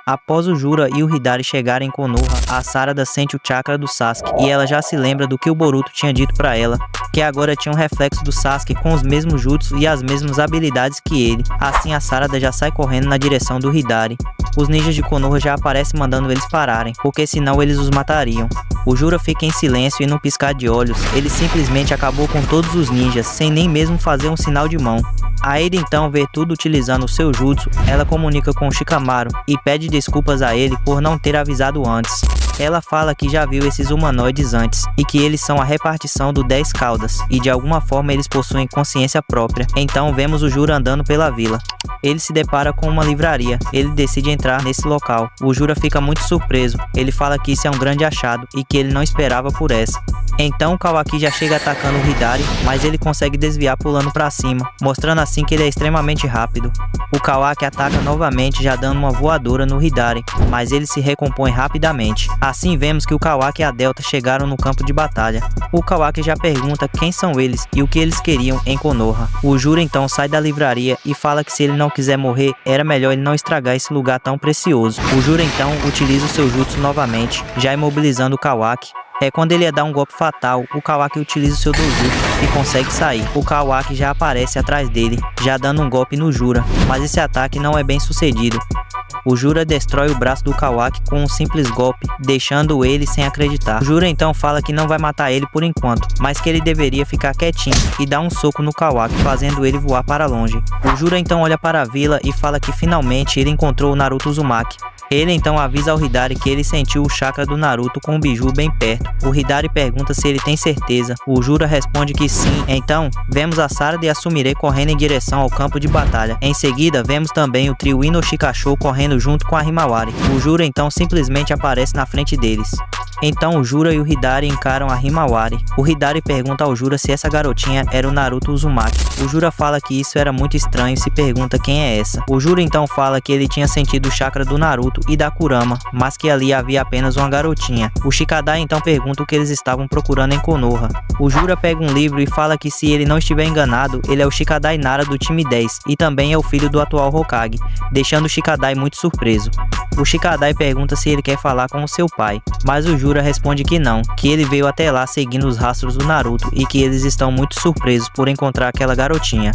Após o Jura e o Hidari chegarem em Konoha, a Sarada sente o chakra do Sasuke e ela já se lembra do que o Boruto tinha dito pra ela, que agora tinha um reflexo do Sasuke com os mesmos jutsu e as mesmas habilidades que ele. Assim a Sarada já sai correndo na direção do Hidari. Os ninjas de Konoha já aparecem mandando eles pararem, porque senão eles os matariam. O Jura fica em silêncio e num piscar de olhos, ele simplesmente acabou com todos os ninjas, sem nem mesmo fazer um sinal de mão. A Eri então vê tudo utilizando o seu jutsu, ela comunica com o Shikamaru e pede desculpas a ele por não ter avisado antes. Ela fala que já viu esses humanoides antes e que eles são a repartição do 10 caudas e de alguma forma eles possuem consciência própria. Então vemos o Jura andando pela vila. Ele se depara com uma livraria, ele decide entrar nesse local. O Jura fica muito surpreso, ele fala que isso é um grande achado e que ele não esperava por essa. Então o Kawaki já chega atacando o Hidari, mas ele consegue desviar pulando pra cima, mostrando assim que ele é extremamente rápido. O Kawaki ataca novamente já dando uma voadora no Hidari, mas ele se recompõe rapidamente. Assim vemos que o Kawaki e a Delta chegaram no campo de batalha. O Kawaki já pergunta quem são eles e o que eles queriam em Konoha. O Jura então sai da livraria e fala que se ele não quiser morrer, era melhor ele não estragar esse lugar tão precioso. O Jura então utiliza o seu jutsu novamente, já imobilizando o Kawaki. Quando ele ia dar um golpe fatal, o Kawaki utiliza o seu dojutsu e consegue sair. O Kawaki já aparece atrás dele, já dando um golpe no Jura, mas esse ataque não é bem sucedido. O Jura destrói o braço do Kawaki com um simples golpe, deixando ele sem acreditar. O Jura então fala que não vai matar ele por enquanto, mas que ele deveria ficar quietinho e dar um soco no Kawaki, fazendo ele voar para longe. O Jura então olha para a vila e fala que finalmente ele encontrou o Naruto Uzumaki. Ele então avisa ao Hidari que ele sentiu o chakra do Naruto com o biju bem perto. O Hidari pergunta se ele tem certeza. O Jura responde que sim. Então, vemos a Sarada e a Sumire correndo em direção ao campo de batalha. Em seguida, vemos também o trio Ino Shikasho correndo junto com a Himawari. O Jura então simplesmente aparece na frente deles. Então o Jura e o Hidari encaram a Himawari. O Hidari pergunta ao Jura se essa garotinha era o Naruto Uzumaki. O Jura fala que isso era muito estranho e se pergunta quem é essa. O Jura então fala que ele tinha sentido o chakra do Naruto e da Kurama, mas que ali havia apenas uma garotinha. O Shikadai então pergunta o que eles estavam procurando em Konoha. O Jura pega um livro e fala que se ele não estiver enganado, ele é o Shikadai Nara do time 10 e também é o filho do atual Hokage, deixando o Shikadai muito surpreso. O Shikadai pergunta se ele quer falar com o seu pai, mas o Jura responde que não, que ele veio até lá seguindo os rastros do Naruto e que eles estão muito surpresos por encontrar aquela garotinha.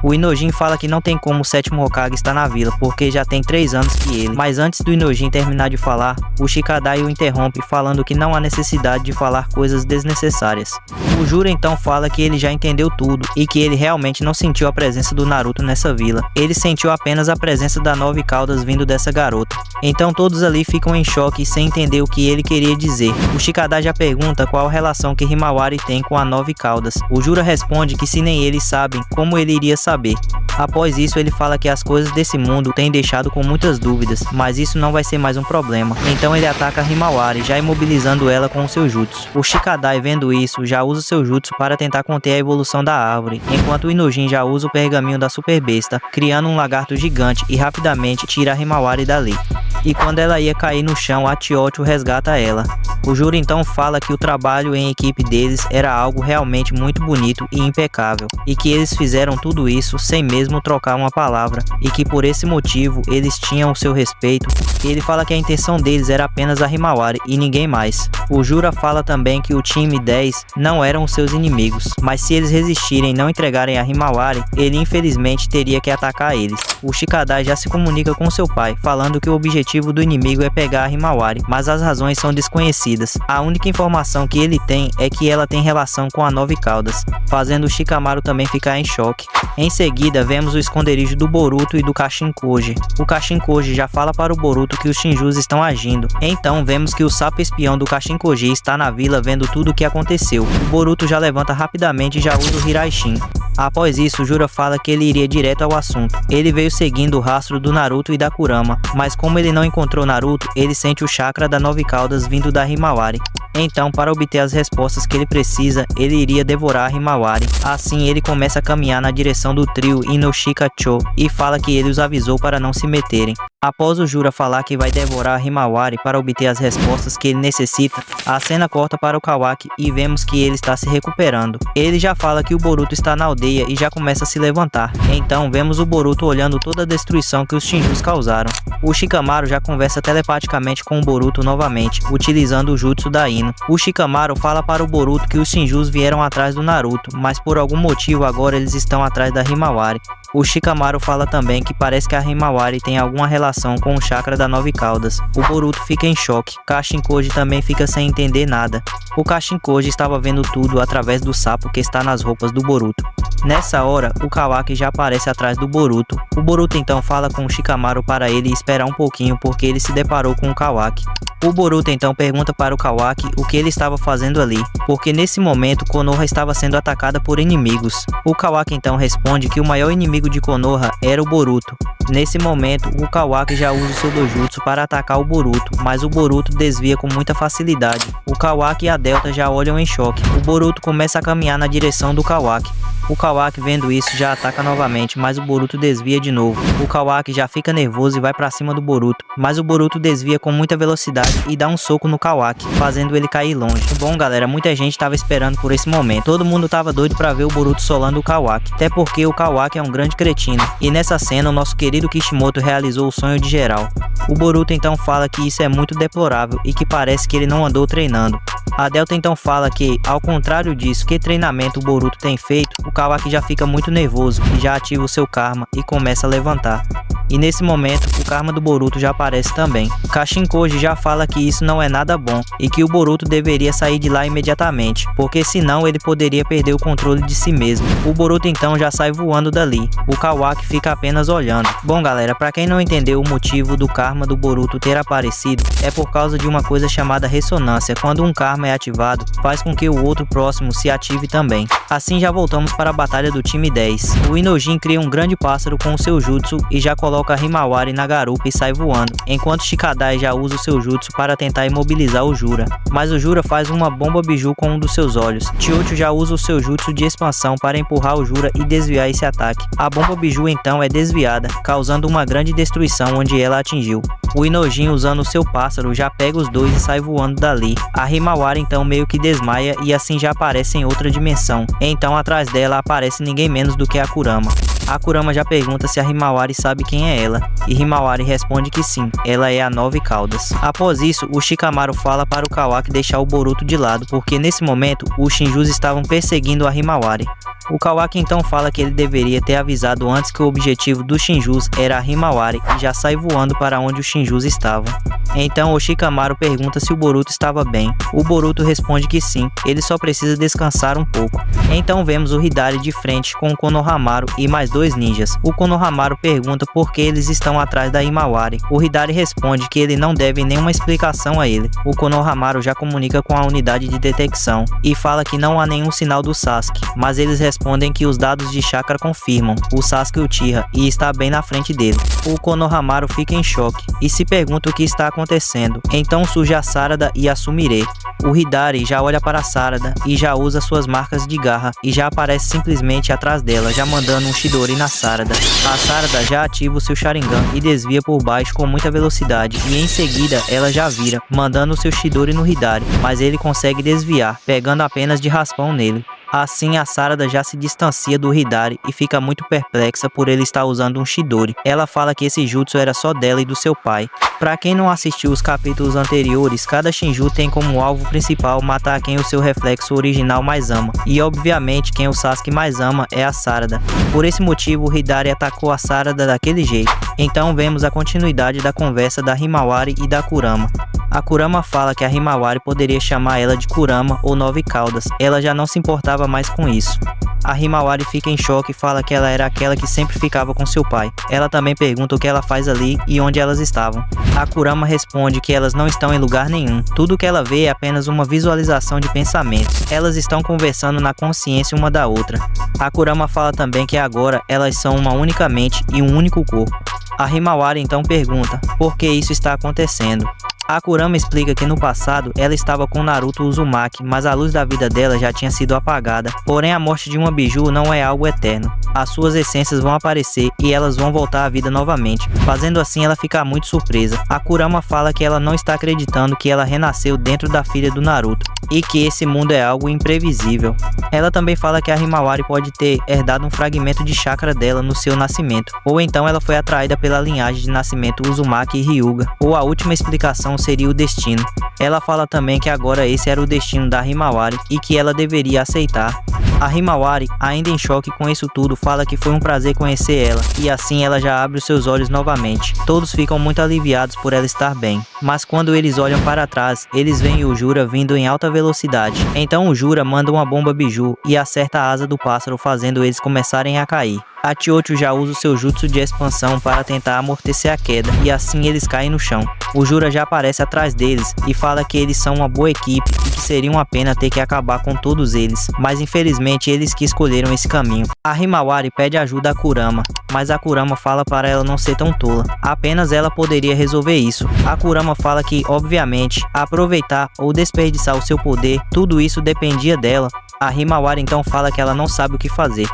O Inojin fala que não tem como o sétimo Hokage estar na vila, porque já tem 3 anos que ele. Mas antes do Inojin terminar de falar, o Shikadai o interrompe falando que não há necessidade de falar coisas desnecessárias. O Jura então fala que ele já entendeu tudo e que ele realmente não sentiu a presença do Naruto nessa vila. Ele sentiu apenas a presença da 9 caudas vindo dessa garota. Então todos ali ficam em choque sem entender o que ele queria dizer. O Shikadai já pergunta qual a relação que Himawari tem com a 9 caudas. O Jura responde que se nem eles sabem, como ele iria saber? Após isso ele fala que as coisas desse mundo têm deixado com muitas dúvidas, mas isso não vai ser mais um problema. Então ele ataca a Himawari, já imobilizando ela com o seu jutsu. O Shikadai vendo isso, já usa o seu jutsu para tentar conter a evolução da árvore, enquanto o Inojin já usa o pergaminho da super besta, criando um lagarto gigante e rapidamente tira a Himawari dali. E quando ela ia cair no chão, a Chiyote resgata ela. O Jura então fala que o trabalho em equipe deles era algo realmente muito bonito e impecável, e que eles fizeram tudo isso sem mesmo trocar uma palavra, e que por esse motivo eles tinham o seu respeito. E ele fala que a intenção deles era apenas a Himawari e ninguém mais. O Jura fala também que o time 10 não eram os seus inimigos, mas se eles resistirem e não entregarem a Himawari, ele infelizmente teria que atacar eles. O Shikadai já se comunica com seu pai, falando que o objetivo do inimigo é pegar a Himawari, mas as razões são desconhecidas. A única informação que ele tem é que ela tem relação com a 9 caudas, fazendo o Shikamaru também ficar em choque. Em seguida, vemos o esconderijo do Boruto e do Kashinkoji. O Kashinkoji já fala para o Boruto que os Shinjus estão agindo. Então vemos que o sapo espião do Kashinkoji está na vila vendo tudo o que aconteceu. O Boruto já levanta rapidamente e já usa o Hiraishin. Após isso, Jura fala que ele iria direto ao assunto. Ele veio seguindo o rastro do Naruto e da Kurama, mas como ele não encontrou Naruto, ele sente o chakra da 9 caudas vindo da Himawari. Então, para obter as respostas que ele precisa, ele iria devorar a Himawari. Assim, ele começa a caminhar na direção do trio Inoshika-cho e fala que ele os avisou para não se meterem. Após o Jura falar que vai devorar a Himawari para obter as respostas que ele necessita, a cena corta para o Kawaki e vemos que ele está se recuperando. Ele já fala que o Boruto está na aldeia e já começa a se levantar. Então vemos o Boruto olhando toda a destruição que os Shinjus causaram. O Shikamaru já conversa telepaticamente com o Boruto novamente, utilizando o jutsu da Ino. O Shikamaru fala para o Boruto que os Shinjus vieram atrás do Naruto, mas por algum motivo agora eles estão atrás da Himawari. O Shikamaru fala também que parece que a Himawari tem alguma relação com o chakra da Nove Caudas. O Boruto fica em choque. Kashinkoji também fica sem entender nada. O Kashinkoji estava vendo tudo através do sapo que está nas roupas do Boruto. Nessa hora, o Kawaki já aparece atrás do Boruto. O Boruto então fala com o Shikamaru para ele esperar um pouquinho porque ele se deparou com o Kawaki. O Boruto então pergunta para o Kawaki o que ele estava fazendo ali, porque nesse momento Konoha estava sendo atacada por inimigos. O Kawaki então responde que o maior inimigo de Konoha era o Boruto. Nesse momento, o Kawaki já usa o seu dojutsu para atacar o Boruto, mas o Boruto desvia com muita facilidade. O Kawaki e a Delta já olham em choque. O Boruto começa a caminhar na direção do Kawaki. O Kawaki, vendo isso, já ataca novamente, mas o Boruto desvia de novo. O Kawaki já fica nervoso e vai pra cima do Boruto, mas o Boruto desvia com muita velocidade e dá um soco no Kawaki, fazendo ele cair longe. Bom, galera, muita gente tava esperando por esse momento. Todo mundo tava doido pra ver o Boruto solando o Kawaki, até porque o Kawaki é um grande cretino. E nessa cena, o nosso querido Kishimoto realizou o sonho de geral. O Boruto então fala que isso é muito deplorável e que parece que ele não andou treinando. A Delta então fala que, ao contrário disso, que treinamento o Boruto tem feito, o Kawaki já fica muito nervoso e já ativa o seu karma e começa a levantar. E nesse momento, o karma do Boruto já aparece também. Kashinkoji já fala que isso não é nada bom e que o Boruto deveria sair de lá imediatamente, porque senão ele poderia perder o controle de si mesmo. O Boruto então já sai voando dali. O Kawaki fica apenas olhando. Bom, galera, pra quem não entendeu o motivo do karma do Boruto ter aparecido, é por causa de uma coisa chamada ressonância. Quando um karma é ativado, faz com que o outro próximo se ative também. Assim já voltamos para a batalha do time 10. O Inojin cria um grande pássaro com o seu jutsu e já coloca a Himawari na garupa e sai voando, enquanto Shikadai já usa o seu jutsu para tentar imobilizar o Jura. Mas o Jura faz uma bomba biju com um dos seus olhos. Chiyocho já usa o seu jutsu de expansão para empurrar o Jura e desviar esse ataque. A bomba biju então é desviada, causando uma grande destruição onde ela atingiu. O Inojin, usando o seu pássaro, já pega os dois e sai voando dali. A Himawari então meio que desmaia e assim já aparece em outra dimensão. Então atrás dela aparece ninguém menos do que a Kurama. A Kurama já pergunta se a Himawari sabe quem é ela, e Himawari responde que sim, ela é a Nove Caudas. Após isso, o Shikamaru fala para o Kawaki deixar o Boruto de lado, porque nesse momento, os Shinjus estavam perseguindo a Himawari. O Kawaki então fala que ele deveria ter avisado antes que o objetivo dos Shinjus era a Himawari e já sai voando para onde os Shinjus estavam. Então o Shikamaru pergunta se o Boruto estava bem. O Boruto responde que sim, ele só precisa descansar um pouco. Então vemos o Hidari de frente com o Konohamaru e mais dois ninjas. O Konohamaru pergunta por que eles estão atrás da Himawari. O Hidari responde que ele não deve nenhuma explicação a ele. O Konohamaru já comunica com a unidade de detecção e fala que não há nenhum sinal do Sasuke, mas eles respondem que os dados de chakra confirmam o Sasuke Uchiha e está bem na frente dele. O Konohamaru fica em choque e se pergunta o que está acontecendo. Então surge a Sarada e a Sumire. O Hidari já olha para a Sarada e já usa suas marcas de garra e já aparece simplesmente atrás dela, já mandando um Chidori na Sarada. A Sarada já ativa o seu Sharingan e desvia por baixo com muita velocidade e em seguida ela já vira, mandando o seu Chidori no Hidari, mas ele consegue desviar, pegando apenas de raspão nele. Assim, a Sarada já se distancia do Hidari e fica muito perplexa por ele estar usando um Chidori. Ela fala que esse jutsu era só dela e do seu pai. Pra quem não assistiu os capítulos anteriores, cada Shinju tem como alvo principal matar quem o seu reflexo original mais ama. E obviamente quem o Sasuke mais ama é a Sarada. Por esse motivo, o Hidari atacou a Sarada daquele jeito. Então vemos a continuidade da conversa da Himawari e da Kurama. A Kurama fala que a Himawari poderia chamar ela de Kurama ou Nove Caudas. Ela já não se importava mais com isso. A Himawari fica em choque e fala que ela era aquela que sempre ficava com seu pai. Ela também pergunta o que ela faz ali e onde elas estavam. A Kurama responde que elas não estão em lugar nenhum. Tudo que ela vê é apenas uma visualização de pensamentos. Elas estão conversando na consciência uma da outra. A Kurama fala também que agora elas são uma única mente e um único corpo. A Himawari então pergunta por que isso está acontecendo. A Kurama explica que no passado ela estava com Naruto Uzumaki, mas a luz da vida dela já tinha sido apagada. Porém, a morte de uma biju não é algo eterno. As suas essências vão aparecer e elas vão voltar à vida novamente. Fazendo assim, ela fica muito surpresa. A Kurama fala que ela não está acreditando que ela renasceu dentro da filha do Naruto e que esse mundo é algo imprevisível. Ela também fala que a Himawari pode ter herdado um fragmento de chakra dela no seu nascimento, ou então ela foi atraída pela linhagem de nascimento Uzumaki e Hyuga, ou a última explicação seria o destino. Ela fala também que agora esse era o destino da Himawari e que ela deveria aceitar. A Himawari, ainda em choque com isso tudo, fala que foi um prazer conhecer ela, e assim ela já abre os seus olhos novamente. Todos ficam muito aliviados por ela estar bem, mas quando eles olham para trás, eles veem o Jura vindo em alta velocidade. Então o Jura manda uma bomba biju e acerta a asa do pássaro, fazendo eles começarem a cair. A Chiyochu já usa o seu jutsu de expansão para tentar amortecer a queda, e assim eles caem no chão. O Jura já aparece atrás deles e fala que eles são uma boa equipe e que seria uma pena ter que acabar com todos eles, mas infelizmente eles que escolheram esse caminho. A Himawari pede ajuda a Kurama, mas a Kurama fala para ela não ser tão tola, apenas ela poderia resolver isso. A Kurama fala que, obviamente, aproveitar ou desperdiçar o seu poder, tudo isso dependia dela. A Himawari então fala que ela não sabe o que fazer.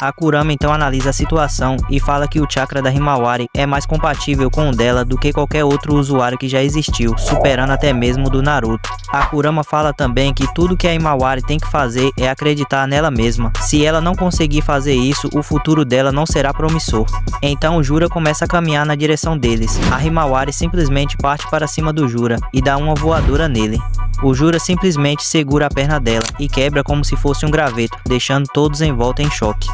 A Kurama então analisa a situação e fala que o chakra da Himawari é mais compatível com o dela do que qualquer outro usuário que já existiu, superando até mesmo o do Naruto. A Kurama fala também que tudo que a Himawari tem que fazer é acreditar nela mesma. Se ela não conseguir fazer isso, o futuro dela não será promissor. Então o Jura começa a caminhar na direção deles. A Himawari simplesmente parte para cima do Jura e dá uma voadora nele. O Jura simplesmente segura a perna dela e quebra como se fosse um graveto, deixando todos em volta em choque.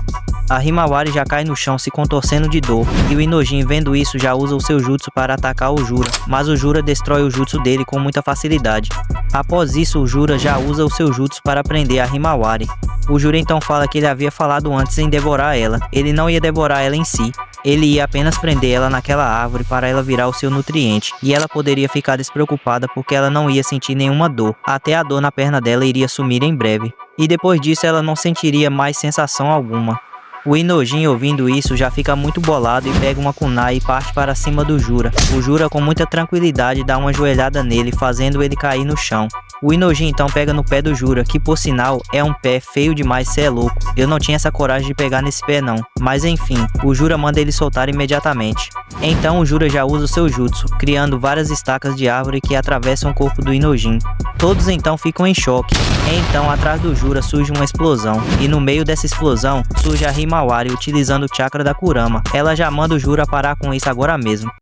A Himawari já cai no chão se contorcendo de dor, e o Inojin, vendo isso, já usa o seu jutsu para atacar o Jura, mas o Jura destrói o jutsu dele com muita facilidade. Após isso, o Jura já usa o seu jutsu para prender a Himawari. O Jura então fala que ele havia falado antes em devorar ela. Ele não ia devorar ela em si, ele ia apenas prender ela naquela árvore para ela virar o seu nutriente, e ela poderia ficar despreocupada porque ela não ia sentir nenhuma dor, até a dor na perna dela iria sumir em breve, e depois disso ela não sentiria mais sensação alguma. O Inojin, ouvindo isso, já fica muito bolado e pega uma kunai e parte para cima do Jura. O Jura, com muita tranquilidade, dá uma joelhada nele, fazendo ele cair no chão. O Inojin então pega no pé do Jura, que por sinal é um pé feio demais, cê é louco. Eu não tinha essa coragem de pegar nesse pé não. Mas enfim, o Jura manda ele soltar imediatamente. Então o Jura já usa o seu jutsu, criando várias estacas de árvore que atravessam o corpo do Inojin. Todos então ficam em choque. Então atrás do Jura surge uma explosão, e no meio dessa explosão surge a Himawari utilizando o chakra da Kurama. Ela já manda o Jura parar com isso agora mesmo.